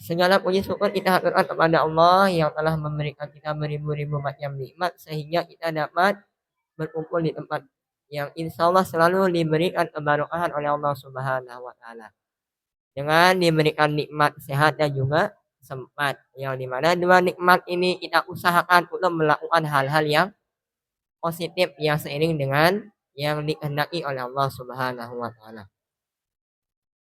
Segala puji syukur kita haturkan kepada Allah yang telah memberikan kita beribu-ribu macam nikmat sehingga kita dapat berkumpul di tempat yang insya Allah selalu diberikan keberkahan oleh Allah Subhanahu wa taala. Dengan diberikan nikmat sehat dan juga sempat yang dimana dua nikmat ini kita usahakan untuk melakukan hal-hal yang positif yang seiring dengan yang dikehendaki oleh Allah Subhanahu wa taala.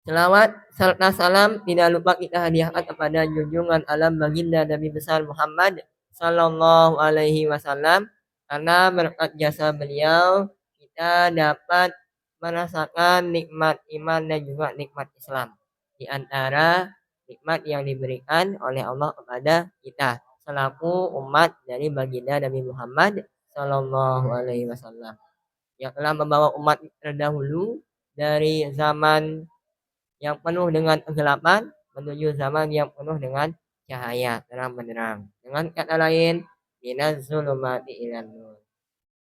Selawat serta salam tidak lupa kita hadiahkan kepada junjungan alam baginda Nabi besar Muhammad sallallahu alaihi wasallam, karena berkat jasa beliau kita dapat merasakan nikmat iman dan juga nikmat Islam, di antara nikmat yang diberikan oleh Allah kepada kita selaku umat dari baginda Nabi Muhammad sallallahu alaihi wasallam yang telah membawa umat terdahulu dari zaman yang penuh dengan kegelapan menuju zaman yang penuh dengan cahaya terang benderang. Dengan kata lain, minaz zulumati ilan nur.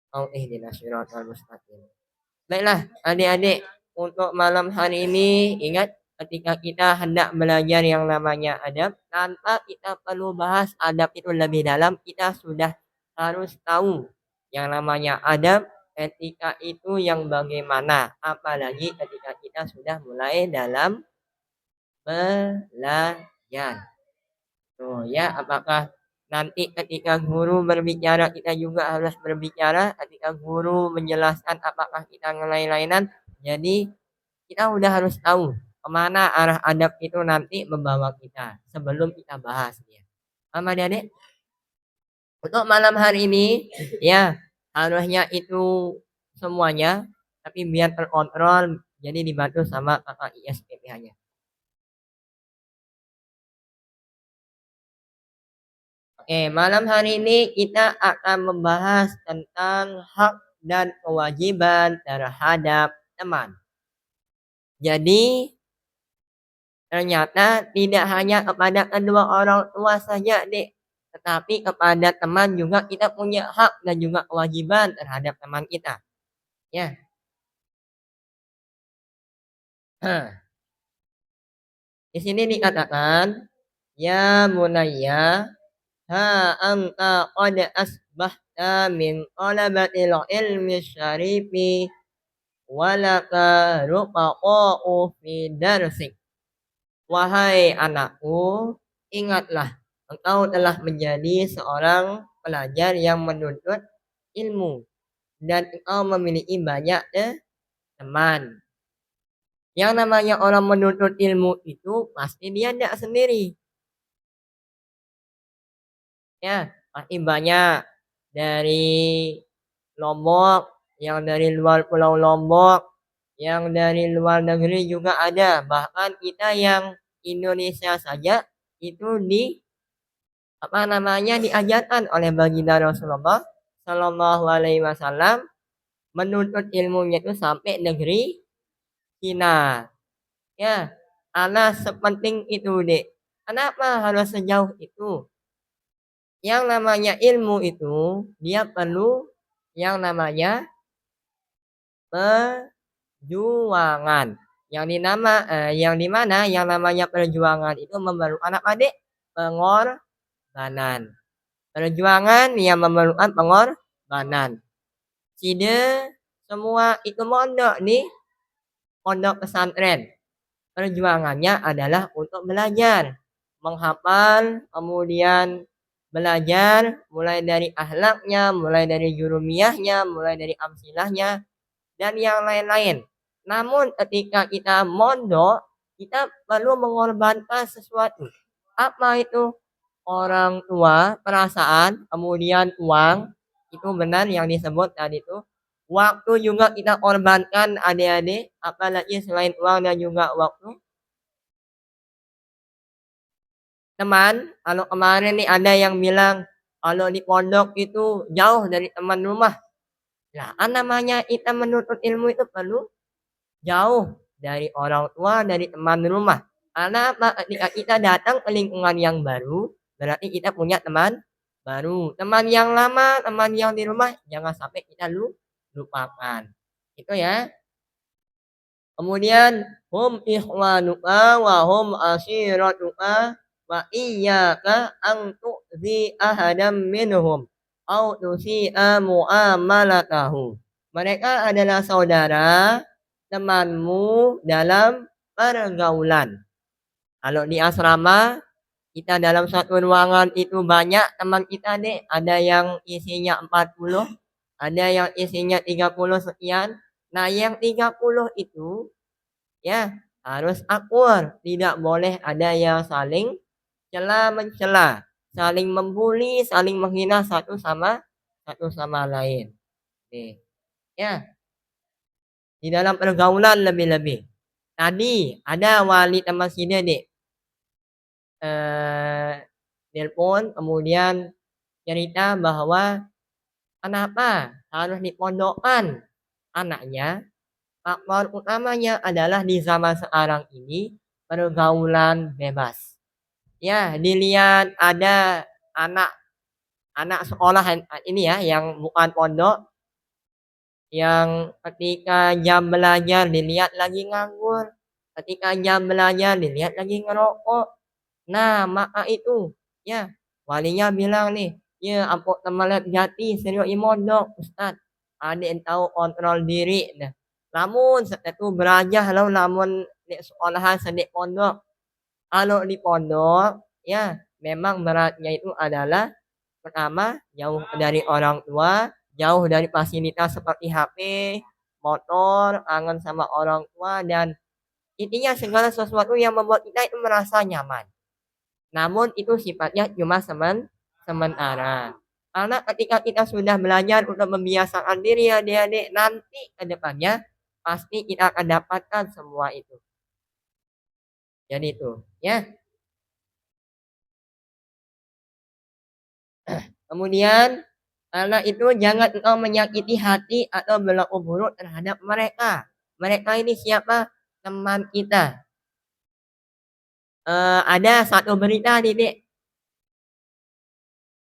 Au ihdinas siratal mustaqim. Baiklah, adik-adik, untuk malam hari ini ingat ketika kita hendak belajar yang namanya adab, tanpa kita perlu bahas adab itu lebih dalam, kita sudah harus tahu yang namanya adab, etika itu yang bagaimana, apalagi ketika kita sudah mulai dalam belajar. Tuh ya, apakah nanti ketika guru berbicara kita juga harus berbicara, ketika guru menjelaskan apakah kita ngelai-lainan. Jadi kita udah harus tahu kemana arah adab itu nanti membawa kita sebelum kita bahas ya. Paham adik-adik? Untuk malam hari ini ya harusnya itu semuanya, tapi biar terkontrol jadi dibantu sama kakak ISPPH-nya. Oke, malam hari ini kita akan membahas tentang hak dan kewajiban terhadap teman. Jadi, ternyata tidak hanya kepada kedua orang tua saja, Dek, tetapi kepada teman juga kita punya hak dan juga kewajiban terhadap teman kita. Ya. Di sini dikatakan, ya bunayya, ha anta qad asbahta min talabatil ilmi syarifi walaka rufaqa'u fi darsik. Wahai anakku, ingatlah engkau telah menjadi seorang pelajar yang menuntut ilmu dan engkau memiliki banyak teman. Yang namanya orang menuntut ilmu itu pasti dia tidak sendiri. Ya, pasti banyak dari Lombok, yang dari luar Pulau Lombok, yang dari luar negeri juga ada. Bahkan kita yang Indonesia saja itu diajarkan oleh baginda Rasulullah Shallallahu Alaihi Wasallam menuntut ilmunya itu sampai negeri Cina. Ya, karena sepenting itu, Dek. Kenapa harus sejauh itu? Yang namanya ilmu itu dia perlu yang namanya perjuangan. Yang dimana yang namanya perjuangan itu memerlukan apa, Dek? Pengorbanan. Perjuangan yang memerlukan pengorbanan. Tidak semua itu mondok nih, pondok pesantren. Perjuangannya adalah untuk belajar, menghafal, kemudian belajar mulai dari akhlaknya, mulai dari jurumiyahnya, mulai dari amsilahnya, dan yang lain-lain. Namun ketika kita mondok, kita perlu mengorbankan sesuatu. Apa itu? Orang tua, perasaan, kemudian uang. Itu benar yang disebut tadi itu. Waktu juga kita korbankan adik-adik, apalagi selain uang dan juga waktu. Teman, kalau kemarin nih ada yang bilang kalau di pondok itu jauh dari teman rumah. Nah, namanya kita menuntut ilmu itu perlu jauh dari orang tua, dari teman rumah. Karena apa? Ketika kita datang ke lingkungan yang baru, berarti kita punya teman baru. Teman yang lama, teman yang di rumah, jangan sampai kita lupakan. Itu ya. Kemudian hum ikhwanuka wa hum ashiratuka wa iyyaka an tu'zi ahadam minhum au tusi'a muamalatahu. Mereka adalah saudara, temanmu dalam pergaulan. Kalau di asrama, kita dalam satu ruangan itu banyak teman kita nih, ada yang isinya 40, ada yang isinya 30 sekian. Nah, yang 30 itu ya harus akur, tidak boleh ada yang saling cela-mencela, saling membuli, saling menghina satu sama lain. Nih, ya, di dalam pergaulan lebih-lebih. Tadi ada wali teman sini nih, eh nelpon kemudian cerita bahwa kenapa harus dipondokkan anaknya. Faktor utamanya adalah di zaman sekarang ini pergaulan bebas. Ya, dilihat ada anak anak sekolah ini ya yang bukan pondok, yang ketika jam belajar dilihat lagi nganggur, ketika jam belajar dilihat lagi ngerokok. Nah, maka itu ya walinya bilang nih, "Ya ampun teman jati serius mondok Ustaz. Adik tahu kontrol diri." Nah, lamun itu belajar lo lamun di sekolahan sedek pondok. Kalau di pondok ya memang beratnya itu adalah pertama jauh dari orang tua, jauh dari fasilitas seperti HP, motor, kangen sama orang tua dan intinya segala sesuatu yang membuat kita itu merasa nyaman. Namun itu sifatnya cuma sementara. Karena ketika kita sudah belajar untuk membiasakan diri adik-adik, nanti ke depannya pasti kita akan dapatkan semua itu. Jadi itu, ya. Kemudian karena itu jangan engkau menyakiti hati atau berlaku buruk terhadap mereka. Mereka ini siapa? Teman kita. Ada satu berita nih, Dek.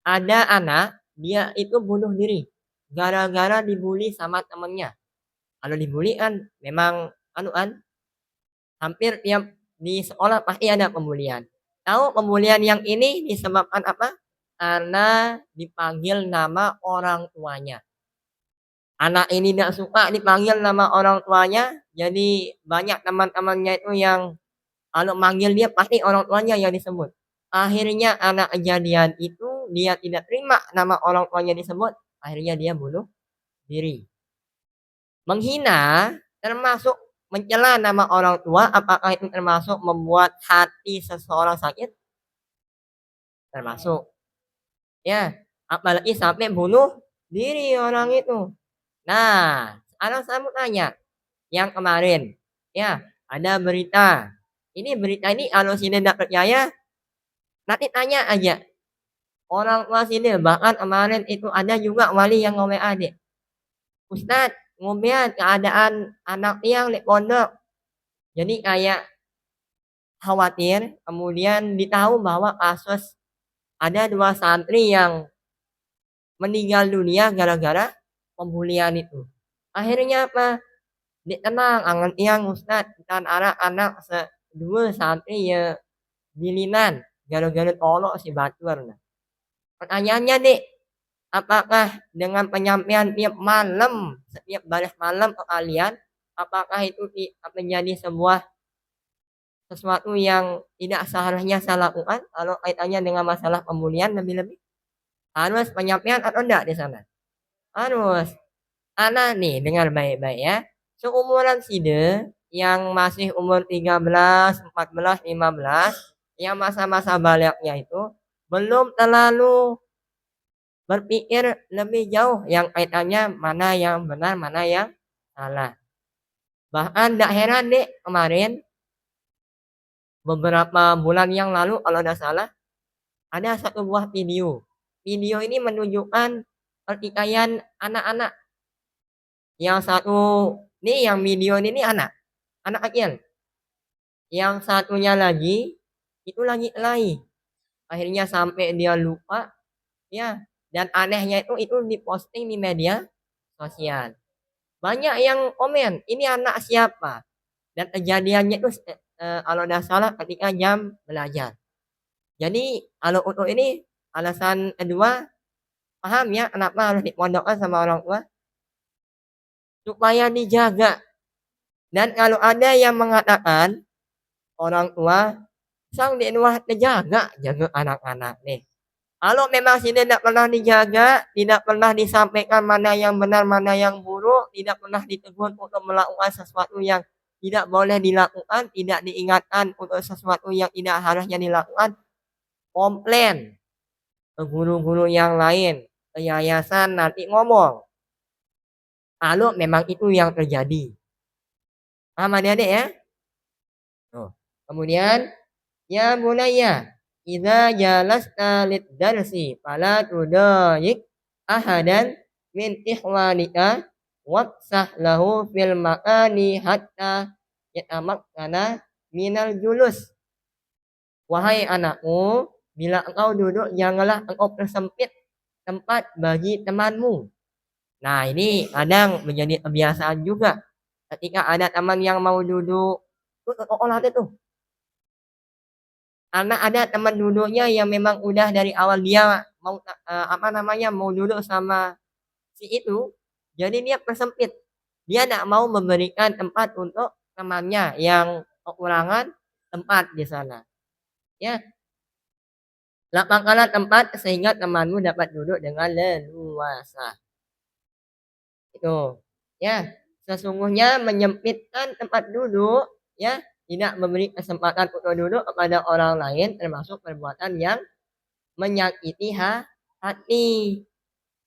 Ada anak, dia itu bunuh diri gara-gara dibully sama temennya. Kalau dibully kan memang anu kan, hampir tiap di sekolah pasti ada pembulian. Tahu pembulian yang ini disebabkan apa? Karena dipanggil nama orang tuanya. Anak ini tidak suka dipanggil nama orang tuanya, jadi banyak teman-temannya itu yang kalau manggil dia pasti orang tuanya yang disebut. Akhirnya anak kejadian itu dia tidak terima nama orang tuanya disebut, akhirnya dia bunuh diri. Menghina termasuk mencela nama orang tua, apakah itu termasuk membuat hati seseorang sakit? Termasuk. Ya, apalagi sampai bunuh diri orang itu. Nah, sekarang saya mau tanya, yang kemarin, ya ada berita. Ini berita ini kalau sini tidak percaya, nanti tanya aja orang tua sini. Bahkan kemarin itu ada juga wali yang ngomel adik. Ustadz, ngomel keadaan anak yang di pondok. Jadi kayak khawatir, kemudian ditahu bahwa kasus ada 2 santri yang meninggal dunia gara-gara pembulian itu. Akhirnya apa? Tenang, angan tiang Ustad, dan anak-anak dua santri ya bilinan gara-gara tolok si batur. Nah. Pertanyaannya nih, apakah dengan penyampaian tiap malam, setiap baris malam ke kalian, apakah itu menjadi sebuah sesuatu yang tidak seharusnya saya lakukan kalau kaitannya dengan masalah pembulian lebih-lebih? Harus penyampaian atau enggak di sana? Harus. Anak nih dengar baik-baik ya. Seumuran Side yang masih umur 13, 14, 15, yang masa-masa baliknya itu belum terlalu berpikir lebih jauh yang kaitannya mana yang benar, mana yang salah. Bahkan tidak heran deh kemarin beberapa bulan yang lalu kalau tidak salah ada satu buah video. Video ini menunjukkan pertikaian anak-anak. Yang satu nih yang video ini anak kecil. Yang satunya lagi itu lagi kelahi. Akhirnya sampai dia lupa ya. Dan anehnya itu diposting di media sosial. Banyak yang komen, ini anak siapa? Dan kejadiannya itu kalau tidak salah ketika jam belajar. Jadi kalau untuk ini alasan kedua, paham ya kenapa harus dipondokkan sama orang tua? Supaya dijaga. Dan kalau ada yang mengatakan orang tua sang di luar terjaga, jaga anak-anak nih. Kalau memang tidak pernah dijaga, tidak pernah disampaikan mana yang benar, mana yang buruk, tidak pernah ditegur untuk melakukan sesuatu yang tidak boleh dilakukan, tidak diingatkan untuk sesuatu yang tidak harusnya dilakukan, komplain ke guru-guru yang lain, ke yayasan nanti ngomong. Kalau memang itu yang terjadi. Paham adik-adik ya? Tuh. Kemudian, ya bunayya, idza jalasta lid-darsi fala tudayik ahadan min ikhwanika wafsah lahu fil makani hatta yatamakkana minal julus. Wahai anakku, bila engkau duduk janganlah engkau persempit tempat bagi temanmu. Nah, ini kadang menjadi kebiasaan juga. Ketika ada teman yang mau duduk, tuh olah tuh. Karena ada teman duduknya yang memang udah dari awal dia mau apa namanya, mau duduk sama si itu, jadi dia persempit. Dia tidak mau memberikan tempat untuk temannya yang kekurangan tempat di sana. Ya, lapangkanlah tempat sehingga temanmu dapat duduk dengan leluasa. Itu. Ya, sesungguhnya menyempitkan tempat duduk ya, tidak memberi kesempatan untuk duduk kepada orang lain termasuk perbuatan yang menyakiti hati.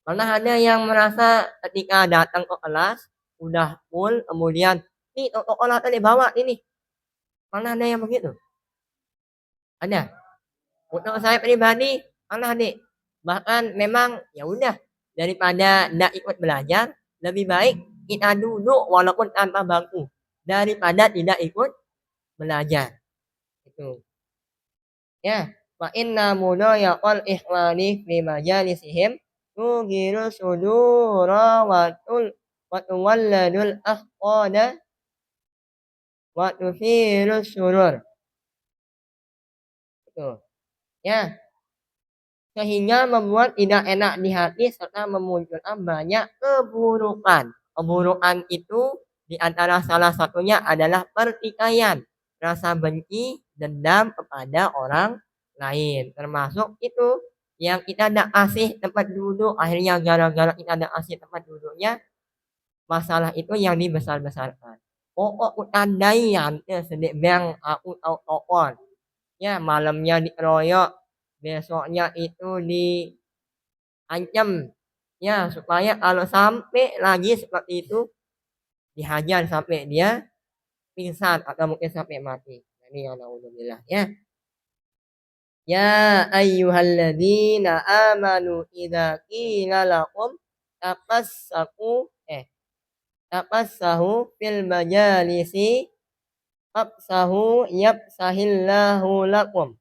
Pernah ada yang merasa ketika datang ke kelas udah full kemudian nih olah tadi bawa ini. Pernah ada yang begitu? Ada. Untuk saya pribadi pernah nih. Bahkan memang ya udah daripada tidak ikut belajar lebih baik kita duduk walaupun tanpa bangku daripada tidak ikut belajar. Itu. Ya, fa inna mudayaqal ikhwani fi majalisihim tugiru sudura wa tuwalladul ahqada wa tufiru surur. Itu. Ya, sehingga membuat tidak enak di hati serta memunculkan banyak keburukan. Keburukan itu di antara salah satunya adalah pertikaian, rasa benci, dendam kepada orang lain. Termasuk itu yang kita tidak kasih tempat duduk, akhirnya gara-gara kita tidak kasih tempat duduknya, masalah itu yang dibesar-besarkan. Pokok utandaian sedek bang aku tahu tokon. Ya, malamnya dikeroyok, besoknya itu diancam. Ya, supaya kalau sampai lagi seperti itu dihajar sampai dia pingsan atau mungkin sampai mati. Ini yang naudzubillah ya. Ya ayyuhalladzina amanu idza qila lakum tapassahu fil majalisi fafsahu yafsahillahu lakum.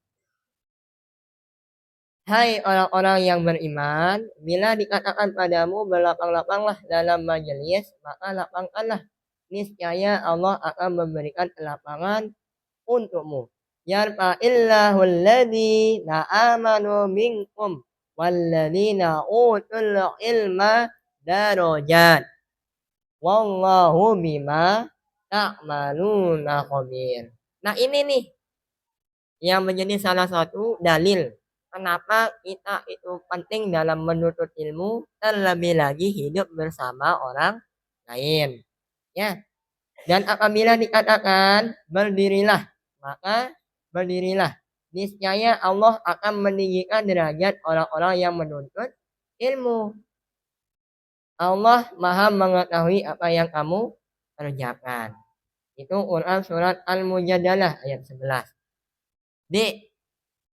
Hai orang-orang yang beriman, bila dikatakan padamu berlapang-lapanglah dalam majelis, maka lapangkanlah. Niscaya Allah akan memberikan kelapangan untukmu. Yarfa'illahu alladhina amanu minkum walladzina utul ilma darajat. Wallahu bima ta'maluna khabir. Nah, ini nih yang menjadi salah satu dalil kenapa kita itu penting dalam menuntut ilmu, terlebih lagi hidup bersama orang lain. Ya. Dan apabila dikatakan berdirilah, maka berdirilah. Niscaya Allah akan meninggikan derajat orang-orang yang menuntut ilmu. Allah Maha mengetahui apa yang kamu kerjakan. Itu Quran surat Al-Mujadalah ayat 11. Dek,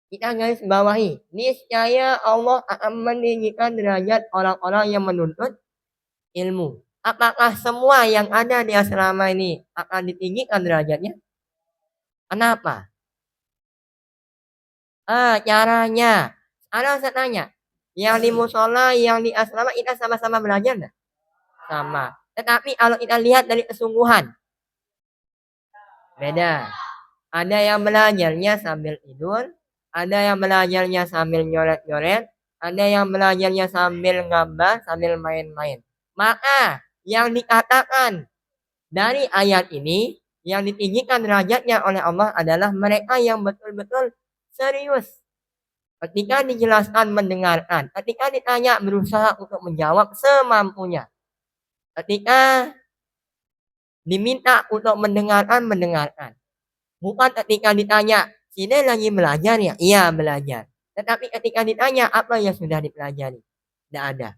kita garis bawahi, niscaya Allah akan meninggikan derajat orang-orang yang menuntut ilmu. Apakah semua yang ada di asrama ini akan ditinggikan derajatnya? Kenapa? Caranya. Ada saya tanya, yang di musola, yang di asrama kita sama-sama belajar enggak? Sama. Tetapi kalau kita lihat dari kesungguhan, beda. Ada yang belajarnya sambil tidur, ada yang belajarnya sambil nyoret-nyoret, ada yang belajarnya sambil gambar, sambil main-main. Maka yang dikatakan dari ayat ini, yang ditinggikan derajatnya oleh Allah adalah mereka yang betul-betul serius. Ketika dijelaskan mendengarkan, ketika ditanya berusaha untuk menjawab semampunya. Ketika diminta untuk mendengarkan, mendengarkan. Bukan ketika ditanya, "Sini lagi belajar ya?" "Iya, belajar." Tetapi ketika ditanya, "Apa yang sudah dipelajari?" Tidak ada.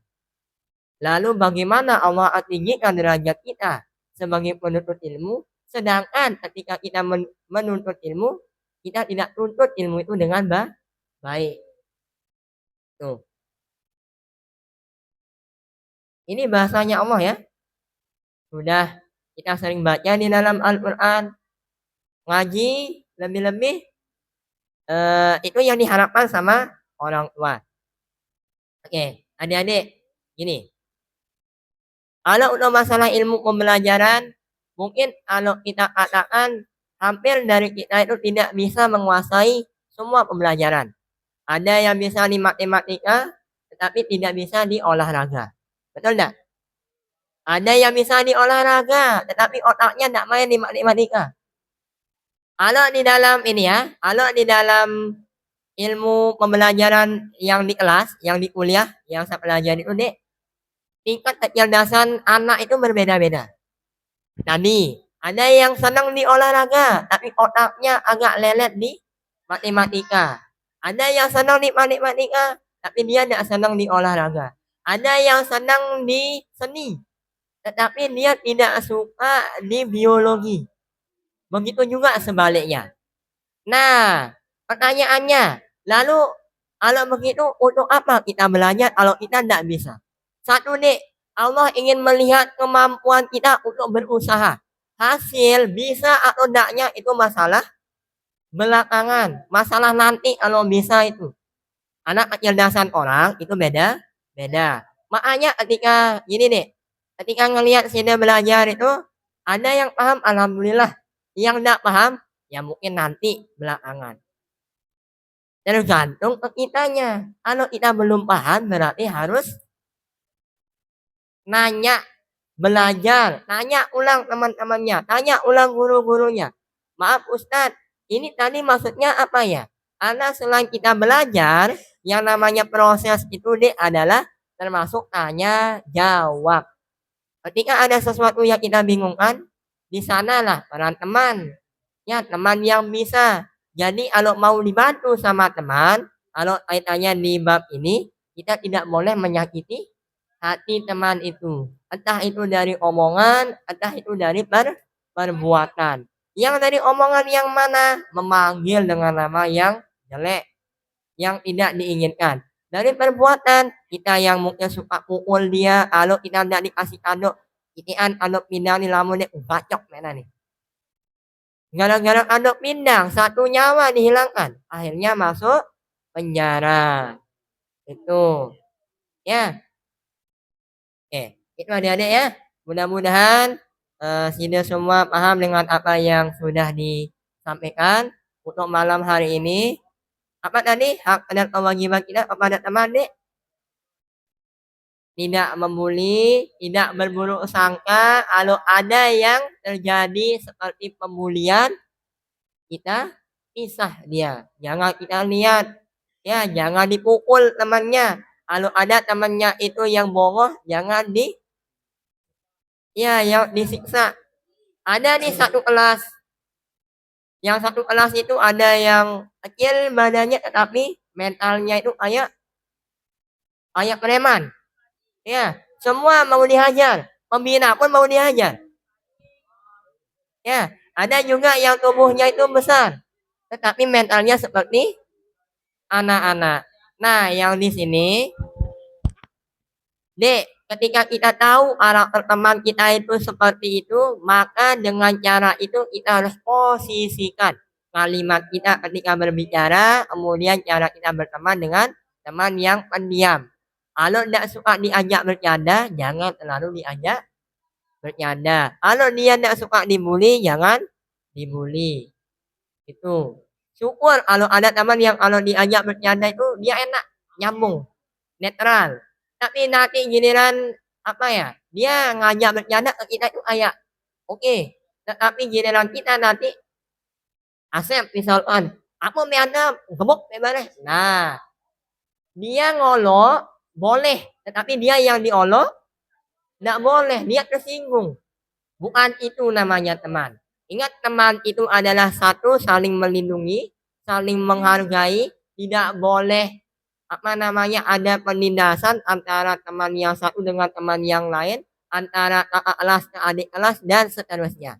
Lalu bagaimana Allah tinggikan derajat kita sebagai penuntut ilmu, sedangkan ketika kita menuntut ilmu, kita tidak tuntut ilmu itu dengan baik. Tuh. Ini bahasanya Allah ya. Sudah kita sering baca di dalam Al-Quran, ngaji lebih-lebih itu yang diharapkan sama orang tua. Oke, adik-adik, gini. Kalau untuk masalah ilmu pembelajaran, mungkin kalau kita katakan hampir dari kita itu tidak bisa menguasai semua pembelajaran. Ada yang bisa di matematika, tetapi tidak bisa di olahraga. Betul tidak? Ada yang bisa di olahraga, tetapi otaknya tidak main di matematika. Kalau di dalam ini ya, kalau di dalam ilmu pembelajaran yang di kelas, yang di kuliah, yang saya pelajari itu, Dek, tingkat kecerdasan anak itu berbeda-beda. Tadi, ada yang senang di olahraga, tapi otaknya agak lelet di matematika. Ada yang senang di matematika, tapi dia tidak senang di olahraga. Ada yang senang di seni, tetapi dia tidak suka di biologi. Begitu juga sebaliknya. Nah, pertanyaannya, lalu kalau begitu untuk apa kita belajar kalau kita tidak bisa? Satu nih, Allah ingin melihat kemampuan kita untuk berusaha. Hasil bisa atau tidaknya itu masalah belakangan, masalah nanti kalau bisa itu. Anak kecerdasan orang itu beda. Makanya ketika gini nih, ketika ngelihat sini belajar itu ada yang paham alhamdulillah, yang tidak paham ya mungkin nanti belakangan. Tergantung ke kitanya. Kalau kita belum paham berarti harus nanya, belajar, tanya ulang teman-temannya, tanya ulang guru-gurunya. Maaf Ustadz, ini tadi maksudnya apa ya? Karena selain kita belajar, yang namanya proses itu adalah termasuk tanya jawab. Ketika ada sesuatu yang kita bingungkan, di sanalah peran teman. Ya, teman yang bisa. Jadi kalau mau dibantu sama teman, kalau kaitannya di bab ini, kita tidak boleh menyakiti hati teman itu. Entah itu dari omongan, entah itu dari perbuatan. Yang dari omongan yang mana? Memanggil dengan nama yang jelek, yang tidak diinginkan. Dari perbuatan, kita yang mungkin suka pukul dia, kalau kita tidak dikasih kado, itian kado pindah nih lamun dia bacok mana nih. Gara-gara kado pindang, satu nyawa dihilangkan. Akhirnya masuk penjara. Itu. Ya. Oke, itu adik-adik ya. Mudah-mudahan kita semua paham dengan apa yang sudah disampaikan untuk malam hari ini. Apa tadi hak dan kewajiban kita kepada teman, Dek? Tidak membuli, tidak berburuk sangka. Kalau ada yang terjadi seperti pembulian, kita pisah dia. Jangan kita lihat, ya jangan dipukul temannya. Kalau ada temannya itu yang bohong, jangan yang disiksa. Ada di satu kelas. Yang satu kelas itu ada yang kecil badannya tetapi mentalnya itu kayak preman. Ya, semua mau dihajar. Pembina pun mau dihajar. Ya, ada juga yang tubuhnya itu besar, tetapi mentalnya seperti anak-anak. Nah, yang di sini, Dek, ketika kita tahu karakter teman kita itu seperti itu, maka dengan cara itu kita harus posisikan kalimat kita ketika berbicara, kemudian cara kita berteman dengan teman yang pendiam. Kalau tidak suka diajak bercanda, jangan terlalu diajak bercanda. Kalau dia tidak suka dibully, jangan dibully. Itu. Syukur kalau ada teman yang kalau diajak bercanda itu dia enak, nyambung, netral. Tapi nanti giliran apa ya, dia ngajak bercanda ke kita itu kayak oke, tetapi giliran kita nanti Asep misalkan, "Aku mie ayam," gebuk kayak nah, dia ngolok boleh, tetapi dia yang diolok nggak boleh, dia tersinggung. Bukan itu namanya teman. Ingat teman itu adalah satu saling melindungi, saling menghargai, tidak boleh apa namanya ada penindasan antara teman yang satu dengan teman yang lain, antara kakak kelas ke adik kelas dan seterusnya.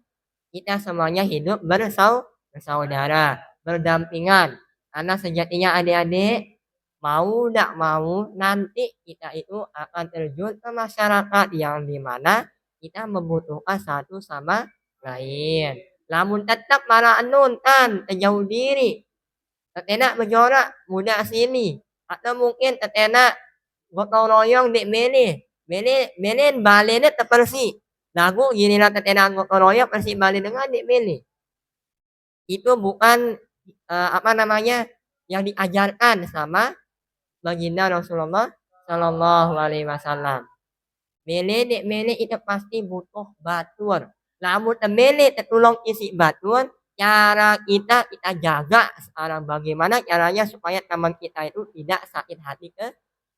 Kita semuanya hidup bersaudara, berdampingan. Karena sejatinya adik-adik, mau tidak mau nanti kita itu akan terjun ke masyarakat yang dimana kita membutuhkan satu sama lain. Namun tetap malah anun kan terjauh diri. Tetena berjorak muda sini. Atau mungkin tetena gotong royong di mene. Mene balene tepersi. Lagu giliran tetena gotong royong persi balik dengan di mene. Itu bukan apa namanya yang diajarkan sama baginda Rasulullah Shallallahu Alaihi Wasallam. Mele itu pasti butuh batur. Namun mele tertulong isi batur, cara kita jaga sekarang bagaimana caranya supaya teman kita itu tidak sakit hati ke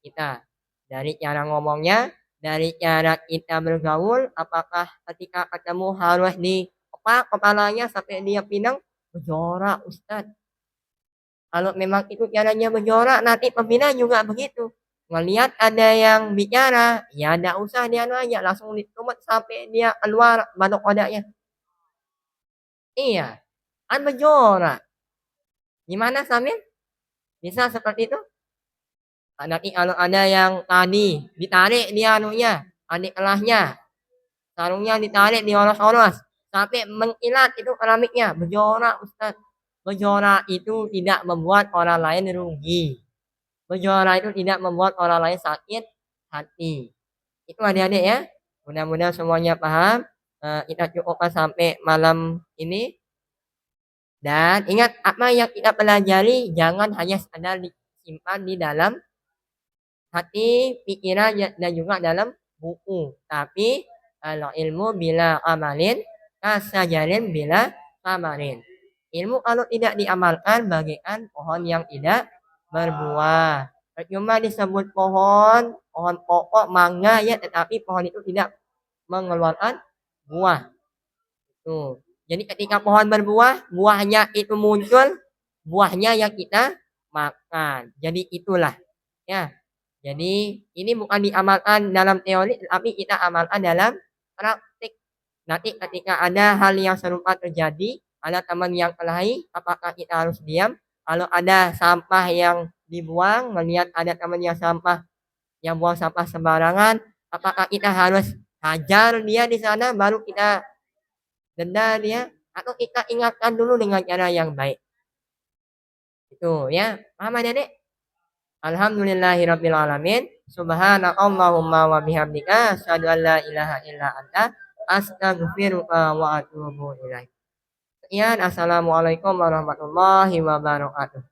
kita. Dari cara ngomongnya, dari cara kita bergaul, apakah ketika ketemu harus di kepalanya sampai dia pinang berjorak Ustadz. Kalau memang itu caranya berjorak, nanti pembina juga begitu. Ngelihat ada yang bicara, ya ndak usah dia aja, langsung ditumet sampai dia keluar batok kodaknya. Iya, kan berjorak. Gimana Samin? Bisa seperti itu? Nanti kalau ada yang tadi ditarik dia anunya, adik kelasnya, sarungnya ditarik diolos-olos sampai mengkilat itu keramiknya, berjorak Ustaz. Berjorak itu tidak membuat orang lain rugi. Berjorak itu tidak membuat orang lain sakit hati. Itu adik-adik ya. Mudah-mudahan semuanya paham. Kita cukupkan sampai malam ini. Dan ingat apa yang kita pelajari jangan hanya sekadar disimpan di dalam hati, pikiran dan juga dalam buku. Tapi kalau ilmu bila amalin, kasajarin bila kamarin. Ilmu kalau tidak diamalkan bagaikan pohon yang tidak berbuah. Cuma disebut pohon pokok mangga ya, tetapi pohon itu tidak mengeluarkan buah. Tuh. Jadi ketika pohon berbuah, buahnya itu muncul, buahnya yang kita makan. Jadi itulah ya. Jadi ini bukan diamalkan dalam teori, tapi kita amalkan dalam praktik. Nanti ketika ada hal yang serupa terjadi, ada teman yang kelahi, apakah kita harus diam? Kalau ada sampah yang dibuang, melihat ada teman yang buang sampah sembarangan, apakah kita harus hajar dia di sana baru kita denda dia atau kita ingatkan dulu dengan cara yang baik? Itu ya. Paham Adik? Alhamdulillahirabbil alamin. Subhanakallahumma wa bihamdika asyhadu an la ilaha illa anta astaghfiruka wa atubu ilaik. Sekian, assalamualaikum warahmatullahi wabarakatuh.